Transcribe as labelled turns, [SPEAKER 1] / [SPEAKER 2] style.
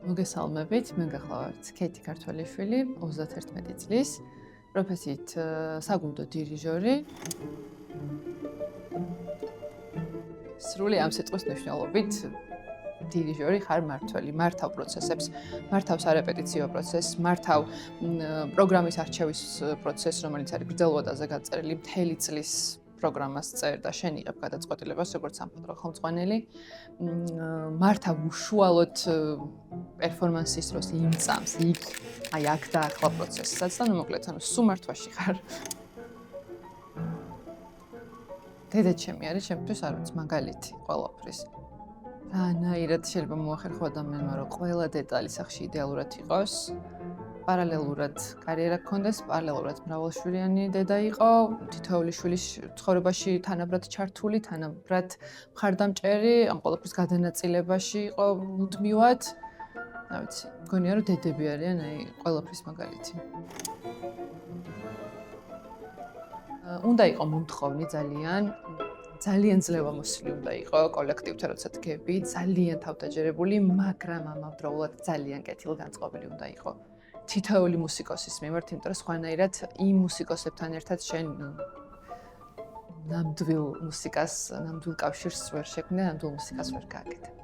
[SPEAKER 1] მოგესალმებით, მე გახლავართ ქეთი ქართველიშვილი, 31 წლის, პროფესიით საგუნდო დირიჟორი. სრული ამ სიტყვის მნიშვნელობით დირიჟორი ხარ მმართველი, მართავ პროცესებს, მართავ სარეპეტიციო პროცესს, მართავ პროგრამის არჩევის პროცესს, რომელიც არის გრძელვადაზე გაწერილი მთელი წლის პროგრამას წერ და შენ იღებ გადაწყვეტილებას როგორც სამხატვრო ხელმძღვანელი. მართავ უშუალოდ პერფორმანსის დროს იმ წამს, აქ და ახლა პროცესსაც და მოკლედ სულ მართვაში ხარ. დედაჩემი არის ჩემთვის არ ვიცი მაგალითი ყველაფრის. რანაირად შეიძლება მოახერხო ადამიანმა რომ ყველა დეტალი სახში იდეალურად იყოს. პარალელურად კარიერა გქონდეს, პარალელურად მრავალშვილიანი დედა იყო, თითოეული შვილის ცხოვრებაში თანაბრად ჩართული, თანაბრად მხარდამჭერი, ამ ყველაფრის გადანაწილებაში იყო მუდმივად. რა ვიცი, მგონია რომ დედები არიან ყველაფრის მაგალითი. უნდა იყო მომთხოვნი ძალიან ძლევამოსილი უნდა იყო კოლექტივთან როცა დგები, ძალიან თავდაჯერებული, მაგრამ ამავდროულად ძალიან კეთილგანწყობილი უნდა იყო. თითოეული მუსიკოსის მიმართ, იმიტომ რომ სხვანაირად იმ მუსიკოსებთან ერთად შენ ნამდვილ კავშირს ვერ შექმნე, ნამდვილ მუსიკას ვერ გააკეთებ.